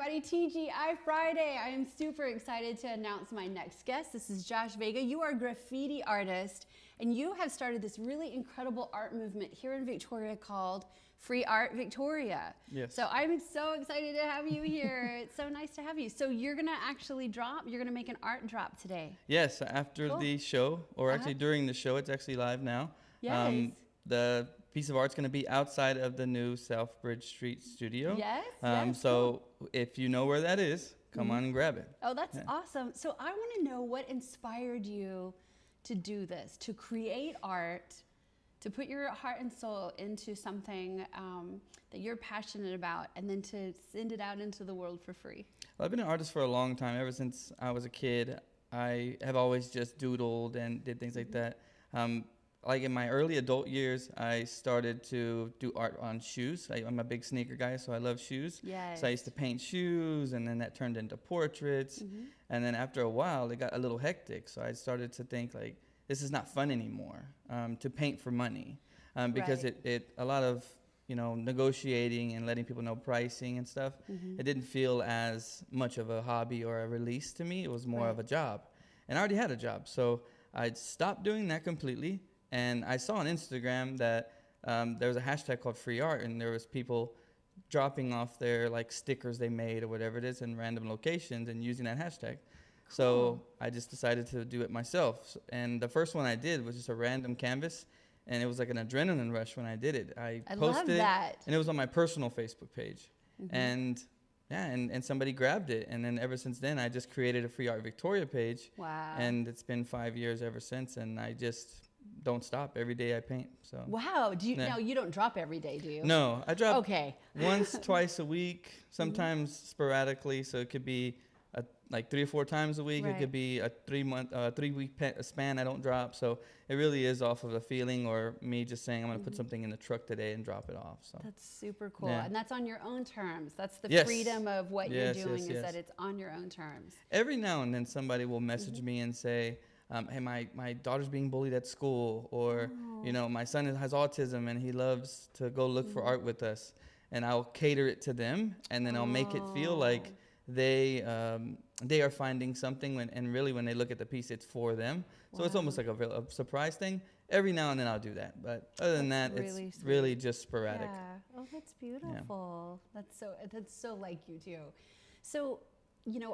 everybody. TGI Friday. I am super excited to announce my next guest. This is Josh Vega. You are a graffiti artist, and you have started this really incredible art movement here in Victoria called Free Art Victoria. Yes. So I'm so excited to have you here. It's so nice to have you. So you're going to actually make an art drop today. Yes, after the show, or actually during the show, it's actually live now. Yes. The piece of art's going to be outside of the new Southbridge Street studio. Yes. So if you know where that is, come on and grab it. Oh, that's awesome. So I want to know what inspired you to do this, to create art, to put your heart and soul into something that you're passionate about, and then to send it out into the world for free. Well, I've been an artist for a long time. Ever since I was a kid, I have always just doodled and did things like that. Like in my early adult years, I started to do art on shoes. I'm a big sneaker guy, so I love shoes. Yes. So I used to paint shoes, and then that turned into portraits. And then after a while, it got a little hectic. So I started to think, like, this is not fun anymore, to paint for money. Because a lot of, negotiating and letting people know pricing and stuff, it didn't feel as much of a hobby or a release to me. It was more of a job. And I already had a job. So I stopped doing that completely. And I saw on Instagram that there was a hashtag called Free Art, and there was people dropping off their stickers they made or whatever it is in random locations and using that hashtag. Cool. So I just decided to do it myself. And the first one I did was just a random canvas, and it was like an adrenaline rush when I did it. I posted love that. it, and it was on my personal Facebook page. And somebody grabbed it, and then ever since then I just created a Free Art Victoria page. Wow. And it's been 5 years ever since, and I just don't stop. Every day I paint. So wow. Do you now you don't drop every day, do you? No, I drop once, twice a week, sometimes sporadically. So it could be like 3 or 4 times a week. It could be a 3-week span I don't drop. So it really is off of a feeling or me just saying I'm going to put something in the truck today and drop it off. So that's super cool. And that's on your own terms. That's the freedom of what you're doing is that it's on your own terms. Every now and then somebody will message me and say, hey, my daughter's being bullied at school, or my son has autism and he loves to go look for art with us, and I'll cater it to them, and then I'll make it feel like they are finding something and really when they look at the piece it's for them. So it's almost like a surprise thing. Every now and then I'll do that, but other than that, it's really just sporadic. Yeah. Oh, that's beautiful. Yeah. That's so like you too. So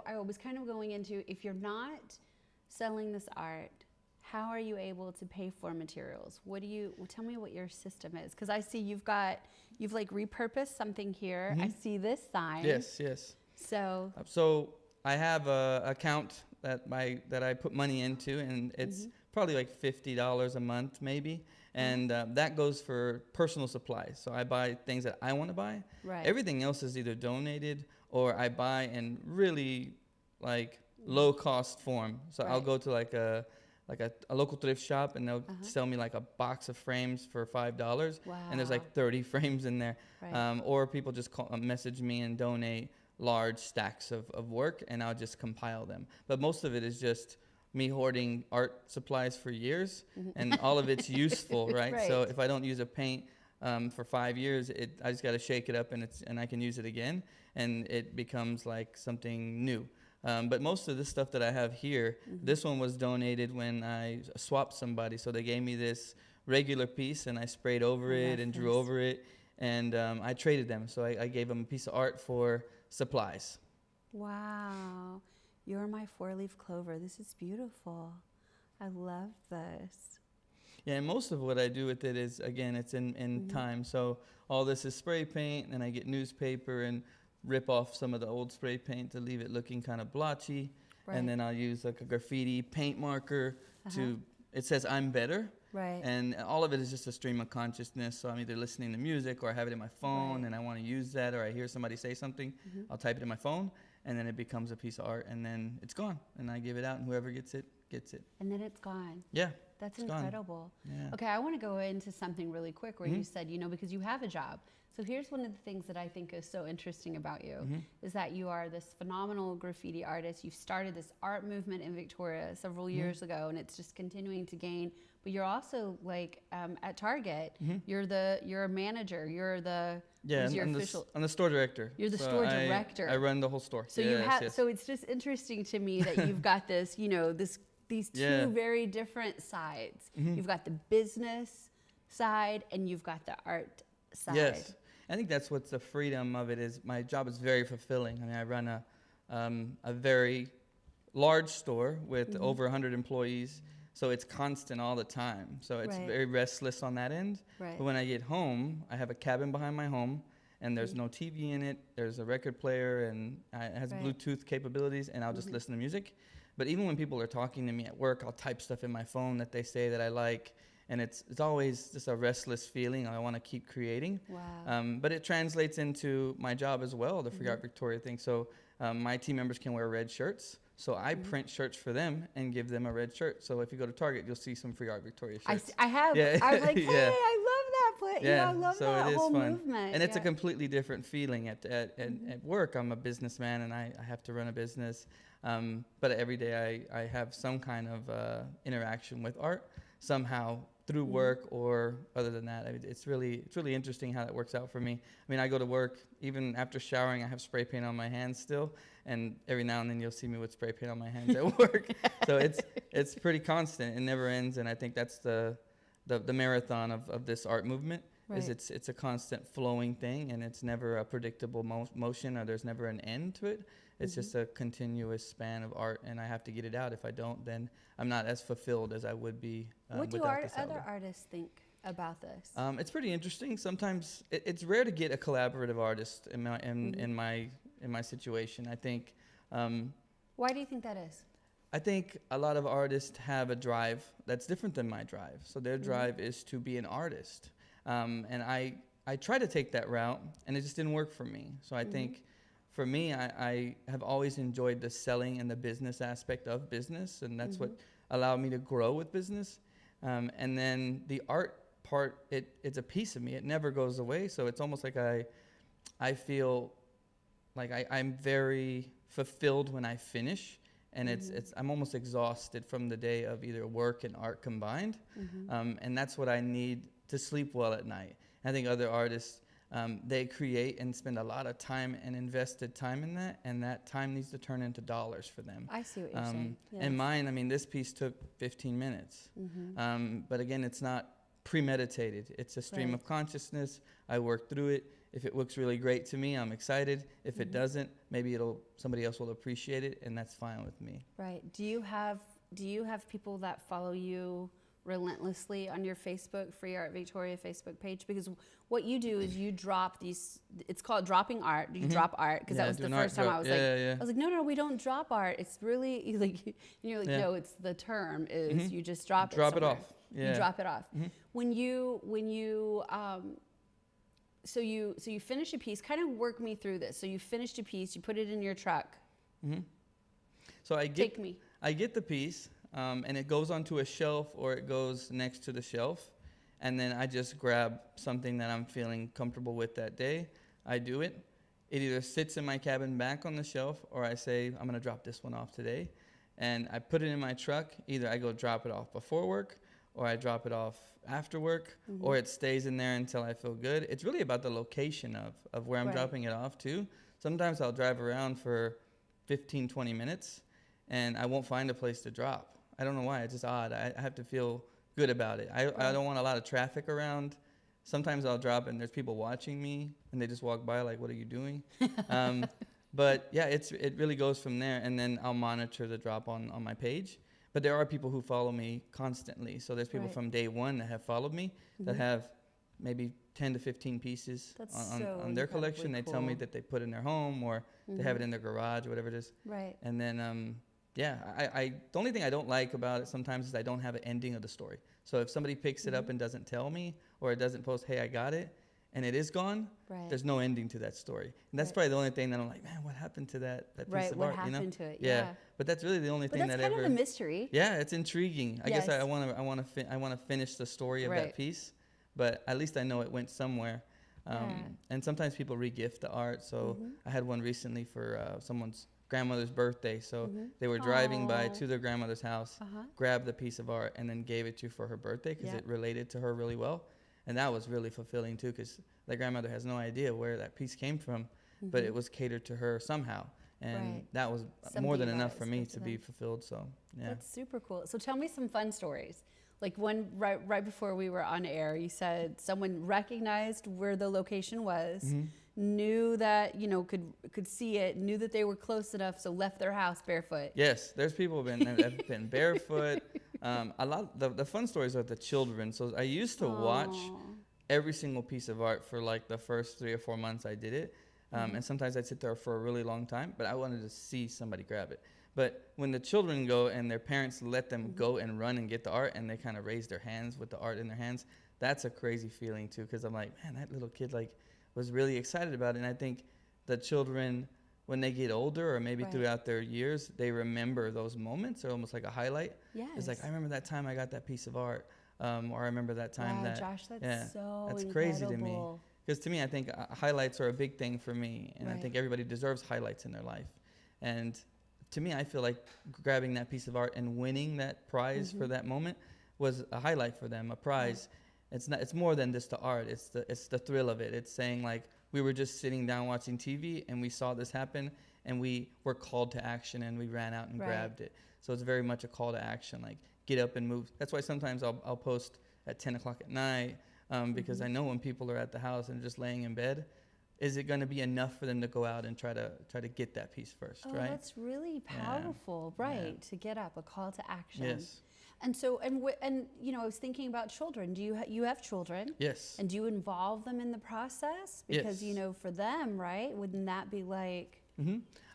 I was kind of going into, if you're not selling this art, how are you able to pay for materials? Tell me what your system is, because I see you've repurposed something here. I see this sign. Yes. So I have a account that I put money into, and it's probably like $50 a month maybe, and that goes for personal supplies. So I buy things that I want to buy. Right. Everything else is either donated or I buy in really low cost form. So I'll go to a local thrift shop, and they'll sell me like a box of frames for $5. Wow. And there's like 30 frames in there. Right. Or people just message me and donate large stacks of work, and I'll just compile them. But most of it is just me hoarding art supplies for years, and all of it's useful, right? So if I don't use a paint for 5 years, I just got to shake it up, and I can use it again, and it becomes like something new. But most of the stuff that I have here, this one was donated when I swapped somebody. So they gave me this regular piece, and I sprayed over it and drew over it, and I traded them. So I gave them a piece of art for supplies. Wow. You're my 4-leaf clover. This is beautiful. I love this. Yeah, and most of what I do with it is, again, it's in time. So all this is spray paint, and I get newspaper and rip off some of the old spray paint to leave it looking kind of blotchy. Right. And then I'll use like a graffiti paint marker it says I'm better. Right. And all of it is just a stream of consciousness. So I'm either listening to music, or I have it in my phone and I want to use that, or I hear somebody say something. I'll type it in my phone, and then it becomes a piece of art, and then it's gone. And I give it out, and whoever gets it, gets it. And then it's gone. Yeah. That's it's incredible. Gone. Yeah. Okay, I want to go into something really quick where you said, because you have a job. So here's one of the things that I think is so interesting about you is that you are this phenomenal graffiti artist. You've started this art movement in Victoria several years ago, and it's just continuing to gain. But you're also like at Target, you're a manager. You're the I'm the store director. You're the store director. I run the whole store. So so it's just interesting to me that you've got this, these two very different sides. You've got the business side and you've got the art side. Yes. I think that's what's the freedom of it is. My job is very fulfilling. I mean, I run a very large store with over 100 employees, so it's constant all the time. So it's very restless on that end. But when I get home, I have a cabin behind my home, and there's no TV in it. There's a record player, and it has Bluetooth capabilities, and I'll just listen to music. But even when people are talking to me at work, I'll type stuff in my phone that they say that I like. And it's always just a restless feeling. I want to keep creating. Wow. But it translates into my job as well, the Free Art Victoria thing. So my team members can wear red shirts. So I print shirts for them and give them a red shirt. So if you go to Target, you'll see some Free Art Victoria shirts. I have. Yeah. I was like, hey, I love that place. Yeah. I love that whole movement. And it's a completely different feeling at work. I'm a businessman and I have to run a business. But every day I have some kind of interaction with art somehow through work or other than that. I mean, it's really interesting how that works out for me. I mean, I go to work, even after showering, I have spray paint on my hands still, and every now and then you'll see me with spray paint on my hands at work. So it's pretty constant. It never ends, and I think that's the marathon of this art movement. Is it's a constant flowing thing, and it's never a predictable motion, or there's never an end to it. It's just a continuous span of art, and I have to get it out. If I don't, then I'm not as fulfilled as I would be. What do other artists think about this? It's pretty interesting. Sometimes it's rare to get a collaborative artist in my situation. I think. Why do you think that is? I think a lot of artists have a drive that's different than my drive. So their drive is to be an artist, and I tried to take that route, and it just didn't work for me. So I think. For me, I have always enjoyed the selling and the business aspect of business, and that's what allowed me to grow with business. And then the art part, it's a piece of me. It never goes away, so it's almost like I feel like I'm very fulfilled when I finish, and I'm almost exhausted from the day of either work and art combined, and that's what I need to sleep well at night. I think other artists, they create and spend a lot of time and invested time in that, and that time needs to turn into dollars for them. I see what you're saying. Yes. And mine, I mean, this piece took 15 minutes. But again, it's not premeditated. It's a stream of consciousness. I work through it. If it looks really great to me, I'm excited. If it doesn't, maybe somebody else will appreciate it, and that's fine with me. Right. Do you have people that follow you relentlessly on your Facebook, Free Art Victoria Facebook page? Because what you do is you drop these, it's called dropping art. Do you drop art? Because that was the first time I was I was like, no, we don't drop art. It's really like, and you're like, no, it's the term is you just drop it off. You drop it off. When you so you finish a piece, kind of work me through this. So you finished a piece, you put it in your truck. So I get the piece, and it goes onto a shelf or it goes next to the shelf. And then I just grab something that I'm feeling comfortable with that day. I do it. It either sits in my cabin back on the shelf, or I say, I'm going to drop this one off today. And I put it in my truck. Either I go drop it off before work, or I drop it off after work, or it stays in there until I feel good. It's really about the location of where I'm dropping it off to. Sometimes I'll drive around for 15, 20 minutes, and I won't find a place to drop. I don't know why. It's just odd. I have to feel good about it. I don't want a lot of traffic around. Sometimes I'll drop and there's people watching me, and they just walk by like, what are you doing? But yeah, it really goes from there, and then I'll monitor the drop on my page. But there are people who follow me constantly. So there's people from day one that have followed me that have maybe 10 to 15 pieces on their collection. They tell me that they put in their home, or they have it in their garage, or whatever it is. Right. And then the only thing I don't like about it sometimes is I don't have an ending of the story. So if somebody picks it up and doesn't tell me, or it doesn't post, hey, I got it, and it is gone, there's no ending to that story. And that's probably the only thing that I'm like, man, what happened to that piece of art? What happened to it? Yeah. But that's really the only thing that that's kind of a mystery. Yeah, it's intriguing. I guess I want to finish the story of that piece, but at least I know it went somewhere. And sometimes people re-gift the art. So I had one recently for someone's grandmother's birthday. So they were driving by to their grandmother's house, grabbed the piece of art, and then gave it to for her birthday because it related to her really well. And that was really fulfilling too, because the grandmother has no idea where that piece came from, but it was catered to her somehow. And that was more than enough for me to be fulfilled. So, yeah. That's super cool. So tell me some fun stories. Like one right before we were on air, you said someone recognized where the location was, knew that, could see it, knew that they were close enough, so left their house barefoot. Yes, there's people that have been barefoot. A lot the fun stories are the children. So I used to watch every single piece of art for like the first 3 or 4 months I did it. And sometimes I'd sit there for a really long time, but I wanted to see somebody grab it. But when the children go and their parents let them go and run and get the art, and they kind of raise their hands with the art in their hands, that's a crazy feeling too, because I'm like, man, that little kid was really excited about it. And I think the children, when they get older or maybe throughout their years, they remember those moments. They're almost like a highlight. Yes. It's like, I remember that time I got that piece of art, or I remember that time that. Josh, that's that's crazy to me. Because to me, I think highlights are a big thing for me, and I think everybody deserves highlights in their life. And to me, I feel like grabbing that piece of art and winning that prize for that moment was a highlight for them, a prize. It's more than just the art. It's the thrill of it. It's saying like, we were just sitting down watching TV and we saw this happen and we were called to action and we ran out and grabbed it. So it's very much a call to action, like get up and move. That's why sometimes I'll post at 10 o'clock at night, because I know when people are at the house and just laying in bed, is it going to be enough for them to go out and try to get that piece first, right? That's really powerful, to get up, a call to action. Yes. And so, and I was thinking about children. Do you have children? Yes. And do you involve them in the process? Because, for them, right, wouldn't that be like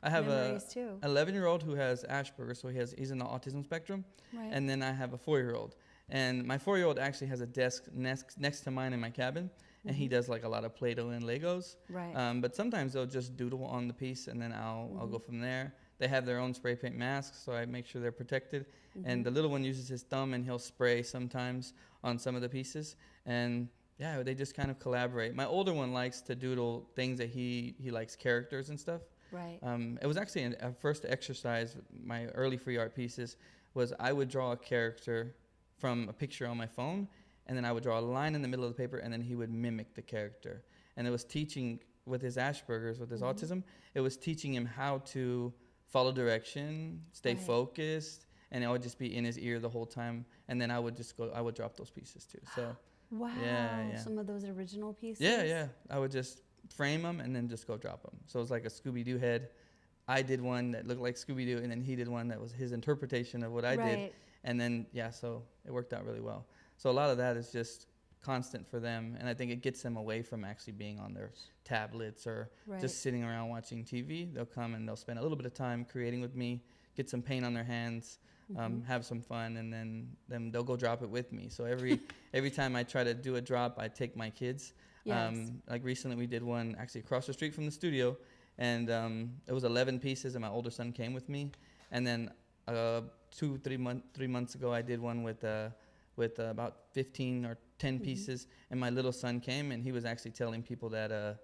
I have memories too? 11-year-old who has Asperger's, so he's in the autism spectrum. Right. And then I have a 4-year-old. And my 4-year-old actually has a desk next to mine in my cabin. And he does like a lot of Play-Doh and Legos. Right. But sometimes they'll just doodle on the piece, and then I'll go from there. They have their own spray paint masks, so I make sure they're protected. And the little one uses his thumb, and he'll spray sometimes on some of the pieces. And they just kind of collaborate. My older one likes to doodle things that he likes, characters and stuff. Right. It was actually a first exercise. My early free art pieces was I would draw a character from a picture on my phone, and then I would draw a line in the middle of the paper, and then he would mimic the character. And it was teaching, with his Asperger's, with his autism, it was teaching him how to follow direction, stay focused, and it would just be in his ear the whole time. And then I would drop those pieces too. So, wow, some of those original pieces? Yeah. I would just frame them and then just go drop them. So it was like a Scooby-Doo head. I did one that looked like Scooby-Doo, and then he did one that was his interpretation of what I did. And then, so it worked out really well. So a lot of that is just constant for them, and I think it gets them away from actually being on their tablets or just sitting around watching TV. They'll come and they'll spend a little bit of time creating with me, get some paint on their hands, have some fun, and then they'll go drop it with me. So every time I try to do a drop, I take my kids. Like recently we did one actually across the street from the studio, and it was 11 pieces, and my older son came with me. And then 3 months ago I did one with about 15 or 10 pieces, and my little son came, and he was actually telling people that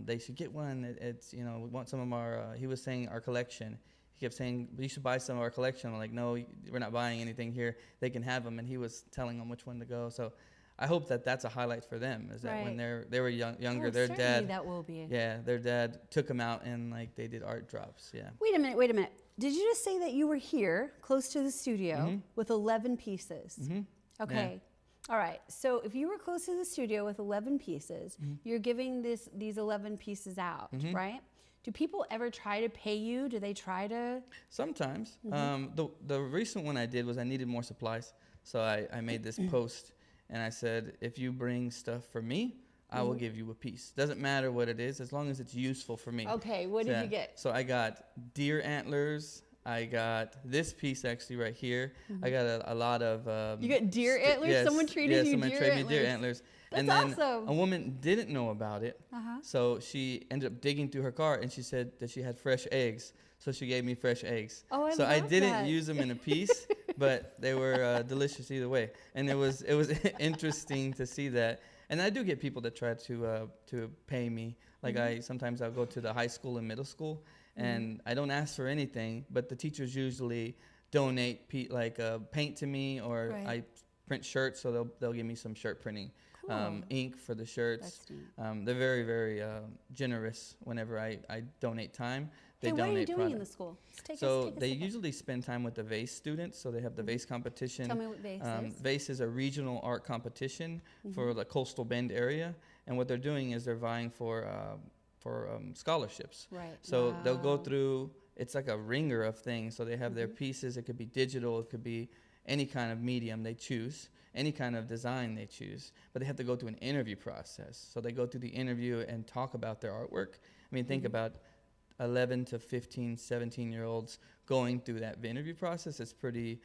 they should get one. It's we want some of our. He was saying our collection. He kept saying, you should buy some of our collection. I'm like, no, we're not buying anything here. They can have them, and he was telling them which one to go. So I hope that that's a highlight for them. Is that when they were younger, their dad. That will be. Yeah, their dad took them out and like they did art drops. Yeah. Wait a minute. Did you just say that you were here, close to the studio, with 11 pieces? Okay. Yeah. All right. So if you were close to the studio with 11 pieces, you're giving these 11 pieces out, right? Do people ever try to pay you? Do they try to? Sometimes. The recent one I did was I needed more supplies. So I made this post, and I said, if you bring stuff for me, I will give you a piece. Doesn't matter what it is, as long as it's useful for me. Okay, what did you get? So I got deer antlers, I got this piece actually right here. I got a lot of. You got deer antlers? Yes, Someone treated you someone deer traded antlers. me deer antlers. That's and then awesome. a woman didn't know about it. So she ended up digging through her car and she said that she had fresh eggs. So she gave me fresh eggs. Oh, I so love I didn't that. use them in a piece, but they were delicious either way. And it was interesting to see that. And I do get people that try to pay me. Like sometimes I'll go to the high school and middle school, and I don't ask for anything, but the teachers usually donate paint to me, or I print shirts, so they'll give me some shirt printing. Cool. Ink for the shirts. They're very, very generous whenever I donate time. They what donate are you doing product. in the school? They usually spend time with the VASE students, so they have the VASE competition. Tell me what VASE is. VASE is a regional art competition for the coastal Bend area, and what they're doing is they're vying for scholarships. Right. So they'll go through, it's like a ringer of things. So they have their pieces. It could be digital. It could be any kind of medium they choose, any kind of design they choose. But they have to go through an interview process. So they go through the interview and talk about their artwork. I mean, think about 11 to 15, 17-year-olds going through that interview process. It's pretty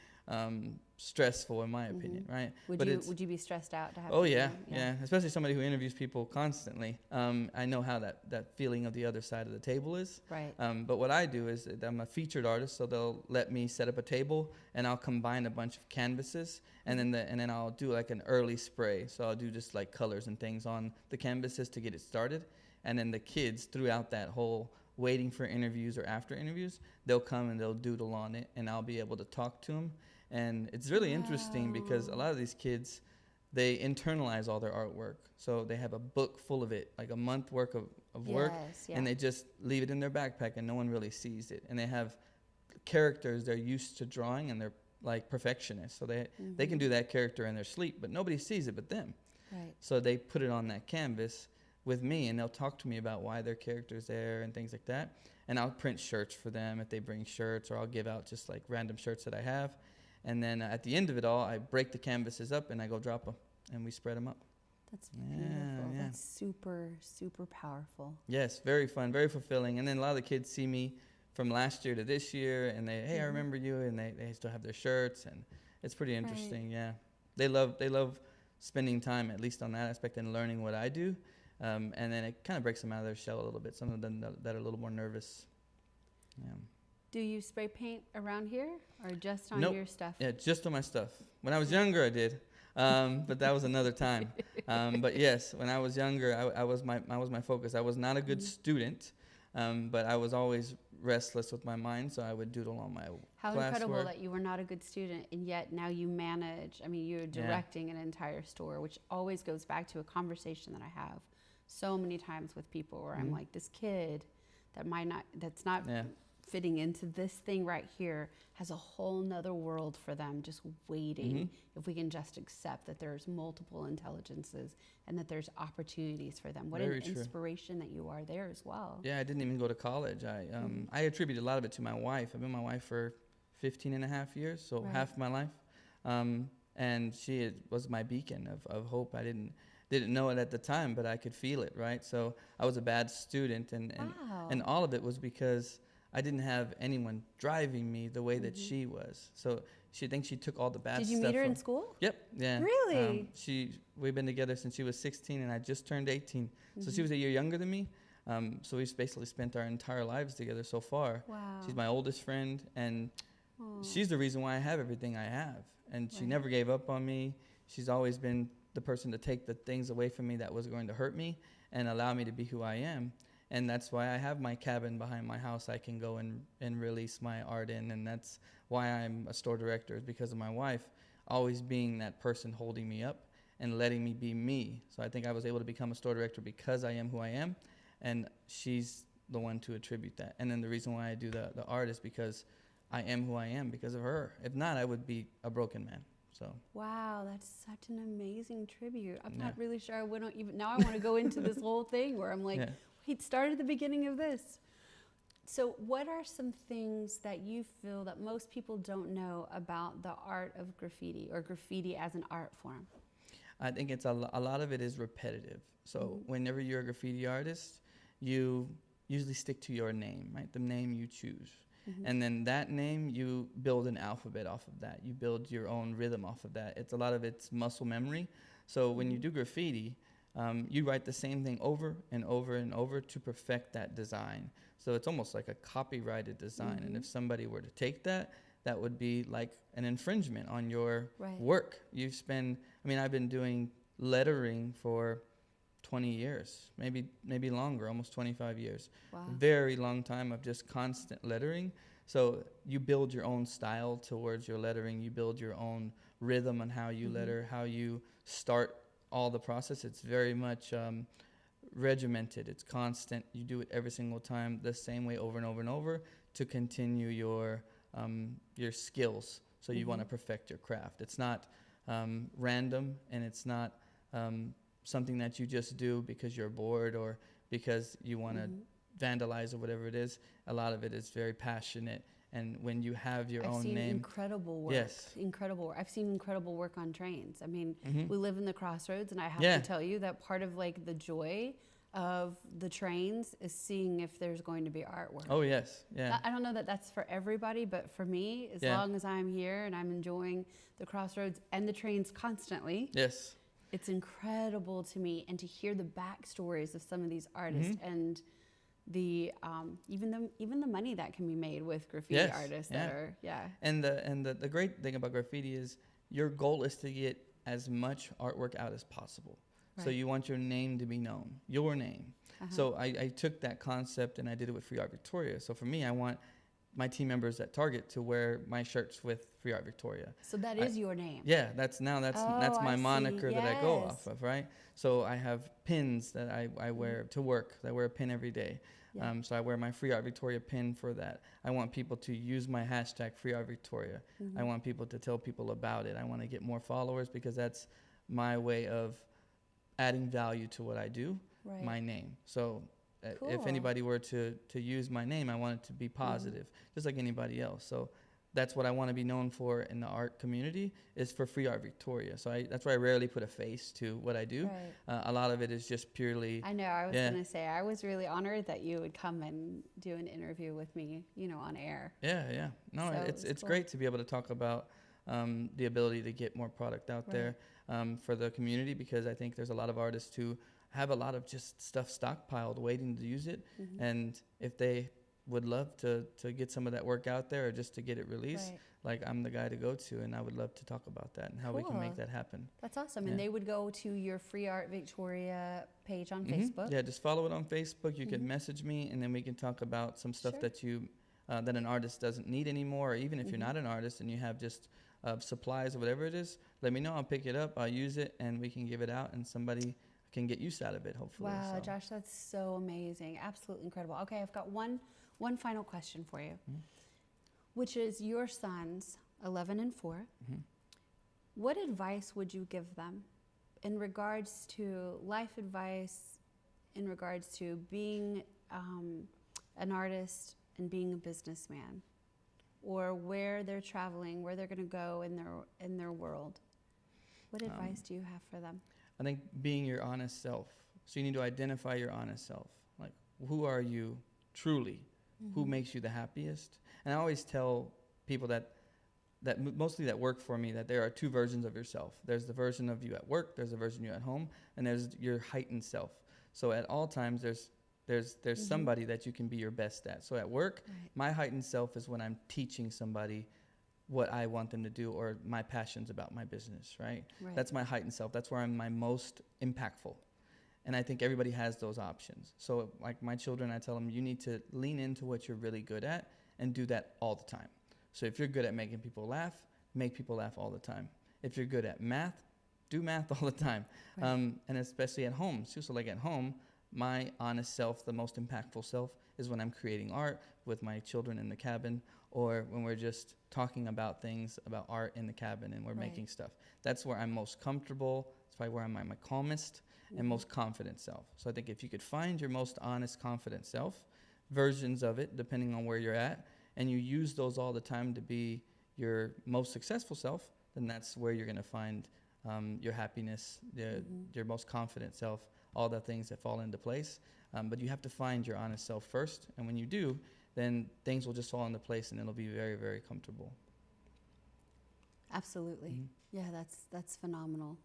stressful in my opinion, right? Would you be stressed out to have? Oh yeah, especially somebody who interviews people constantly. I know how that feeling of the other side of the table is. Right. But what I do is that I'm a featured artist, so they'll let me set up a table and I'll combine a bunch of canvases, and then I'll do like an early spray. So I'll do just like colors and things on the canvases to get it started, and then the kids throughout that whole waiting for interviews or after interviews, they'll come and they'll doodle on it, and I'll be able to talk to them. And it's really interesting because a lot of these kids, they internalize all their artwork. So they have a book full of it, like a month worth of work, and they just leave it in their backpack and no one really sees it. And they have characters they're used to drawing, and they're like perfectionists. So they can do that character in their sleep, but nobody sees it but them. Right. So they put it on that canvas with me, and they'll talk to me about why their character's there and things like that. And I'll print shirts for them if they bring shirts, or I'll give out just like random shirts that I have. And then at the end of it all, I break the canvases up and I go drop them, and we spread them up. That's beautiful. Yeah. That's super, super powerful. Yes, very fun, very fulfilling. And then a lot of the kids see me from last year to this year, and hey, I remember you, and they still have their shirts, and it's pretty interesting. Right. Yeah, they love spending time, at least on that aspect, and learning what I do. And then it kind of breaks them out of their shell a little bit. Some of them that are a little more nervous. Yeah. Do you spray paint around here, or just on your stuff? Yeah, just on my stuff. When I was younger, I did, but that was another time. But yes, when I was younger, I was my focus. I was not a good student, but I was always restless with my mind, so I would doodle on my How classwork. Incredible that you were not a good student, and yet now you manage. I mean, you're directing an entire store, which always goes back to a conversation that I have so many times with people where I'm like, this kid that's not fitting into this thing right here has a whole nother world for them just waiting if we can just accept that there's multiple intelligences and that there's opportunities for them. What an inspiration that you are there as well. Yeah, I didn't even go to college. I attribute a lot of it to my wife. I've been my wife for 15 and a half years, so half my life. And she was my beacon of hope. I didn't know it at the time, but I could feel it, right? So I was a bad student, and all of it was because I didn't have anyone driving me the way that she was. So she took all the bad stuff. Did you meet her in school? Yep, yeah. Really? We've been together since she was 16, and I just turned 18. So she was a year younger than me. So we've basically spent our entire lives together so far. Wow. She's my oldest friend, and she's the reason why I have everything I have. And she never gave up on me. She's always been the person to take the things away from me that was going to hurt me and allow me to be who I am. And that's why I have my cabin behind my house I can go and release my art in. And that's why I'm a store director, is because of my wife always being that person holding me up and letting me be me. So I think I was able to become a store director because I am who I am. And she's the one to attribute that. And then the reason why I do the art is because I am who I am because of her. If not, I would be a broken man. So. Wow, that's such an amazing tribute. I'm not really sure I wouldn't even, now I want to go into this whole thing where I'm like, wait, start at the beginning of this. So what are some things that you feel that most people don't know about the art of graffiti, or graffiti as an art form? I think it's a lot of it is repetitive. So whenever you're a graffiti artist, you usually stick to your name, right? The name you choose. And then that name, you build an alphabet off of that. You build your own rhythm off of that. It's a lot of it's muscle memory. So when you do graffiti, you write the same thing over and over and over to perfect that design. So it's almost like a copyrighted design. And if somebody were to take that, that would be like an infringement on your work. I've been doing lettering for 20 years, maybe longer, almost 25 years. Wow. Very long time of just constant lettering. So you build your own style towards your lettering. You build your own rhythm on how you letter, how you start all the process. It's very much regimented. It's constant. You do it every single time the same way over and over and over to continue your skills. So you want to perfect your craft. It's not random, and it's not something that you just do because you're bored or because you want to vandalize or whatever it is. A lot of it is very passionate. And when you have your own name. I've seen incredible work. Yes. Incredible work. I've seen incredible work on trains. I mean, we live in the Crossroads, and I have to tell you that part of like the joy of the trains is seeing if there's going to be artwork. Oh, yes. Yeah. I don't know that that's for everybody, but for me, as long as I'm here and I'm enjoying the Crossroads and the trains constantly. Yes. It's incredible to me, and to hear the backstories of some of these artists and the even the money that can be made with graffiti artists that are And the great thing about graffiti is your goal is to get as much artwork out as possible. So you want your name to be known, your name. So I took that concept and I did it with Free Art Victoria. So for me, I want my team members at Target to wear my shirts with Free Art Victoria. So that is your name. Yeah, that's my moniker that I go off of, right? So I have pins that I wear to work. I wear a pin every day. Yeah. So I wear my Free Art Victoria pin for that. I want people to use my hashtag Free Art Victoria. I want people to tell people about it. I want to get more followers because that's my way of adding value to what I do, my name. So if anybody were to use my name, I want it to be positive, just like anybody else. So that's what I want to be known for in the art community, is for Free Art Victoria. So that's why I rarely put a face to what I do. A lot of it is just purely. I know. I was going to say, I was really honored that you would come and do an interview with me, on air. Yeah. No, so it's cool. Great to be able to talk about the ability to get more product out there for the community, because I think there's a lot of artists who have a lot of just stuff stockpiled waiting to use it. And if they would love to get some of that work out there, or just to get it released, like I'm the guy to go to, and I would love to talk about that and how we can make that happen. That's awesome. And they would go to your Free Art Victoria page on Facebook. Yeah, just follow it on Facebook. You can message me, and then we can talk about some stuff that you that an artist doesn't need anymore, or even if you're not an artist and you have just supplies or whatever it is, let me know. I'll pick it up, I'll use it, and we can give it out, and somebody can get use out of it, hopefully. Wow, Josh, that's so amazing. Absolutely incredible. Okay, I've got one final question for you, which is your sons, 11 and 4. What advice would you give them in regards to life advice, in regards to being an artist and being a businessman, or where they're traveling, where they're going to go in their world? What advice do you have for them? I think being your honest self. So you need to identify your honest self. Like, who are you truly? Who makes you the happiest? And I always tell people that mostly that work for me, that there are two versions of yourself. There's the version of you at work, there's the version of you at home, and there's your heightened self. So at all times, there's somebody that you can be your best at. So at work, my heightened self is when I'm teaching somebody what I want them to do, or my passions about my business, right? That's my heightened self. That's where I'm my most impactful. And I think everybody has those options. So like my children, I tell them, you need to lean into what you're really good at and do that all the time. So if you're good at making people laugh, make people laugh all the time. If you're good at math, do math all the time. And especially at home. So like at home, my honest self, the most impactful self, is when I'm creating art with my children in the cabin, or when we're just talking about things about art in the cabin and we're making stuff. That's where I'm most comfortable. That's probably where I'm my calmest and most confident self. So I think if you could find your most honest, confident self, versions of it, depending on where you're at, and you use those all the time to be your most successful self, then that's where you're going to find your happiness, your most confident self, all the things that fall into place. But you have to find your honest self first. And when you do, then things will just fall into place and it'll be very, very comfortable. Absolutely. Yeah, that's phenomenal.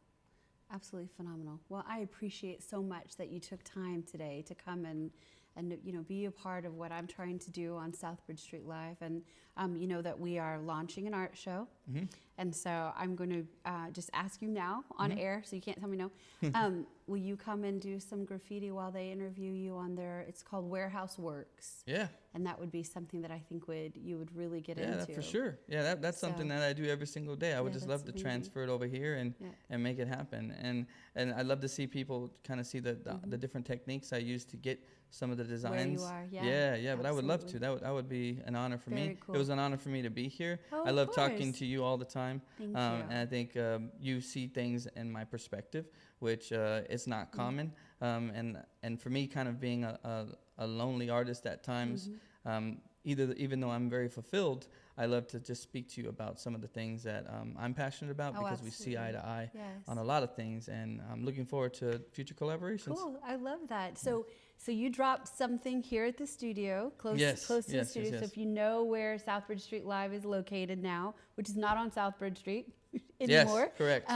Absolutely phenomenal. Well, I appreciate so much that you took time today to come and be a part of what I'm trying to do on Southbridge Street Live. And you know that we are launching an art show. And so I'm going to just ask you now on air, so you can't tell me no. Will you come and do some graffiti while they interview you on their, it's called Warehouse Works. Yeah. And that would be something that I think you would really get into. Yeah, for sure. Yeah, that's something that I do every single day. I would just love to transfer it over here and make it happen. And I love to see people kind of see the different techniques I use to get some of the designs. Where you are, yeah. But I would love to. That would be an honor for me. Cool. It was an honor for me to be here. Oh, I love talking to you all the time. Thank you. And I think you see things in my perspective, which is not common. And for me, kind of being a lonely artist at times, even though I'm very fulfilled, I love to just speak to you about some of the things that I'm passionate about because we see eye to eye on a lot of things, and I'm looking forward to future collaborations. Cool, I love that. So you dropped something here at the studio, close to the studio. Yes. So if you know where Southbridge Street Live is located now, which is not on Southbridge Street anymore. Yes, correct.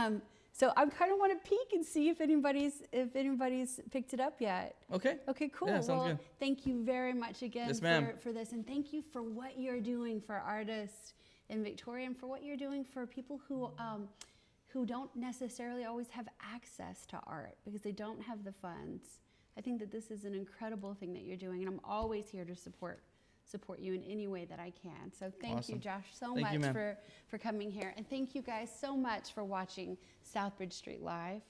So I kind of want to peek and see if anybody's picked it up yet. Okay. Okay, cool. Yeah, sounds good. Thank you very much again for this, and thank you for what you're doing for artists in Victoria, and for what you're doing for people who don't necessarily always have access to art because they don't have the funds. I think that this is an incredible thing that you're doing, and I'm always here to support you in any way that I can. So thank you, Josh, so much for coming here. And thank you guys so much for watching Southbridge Street Live.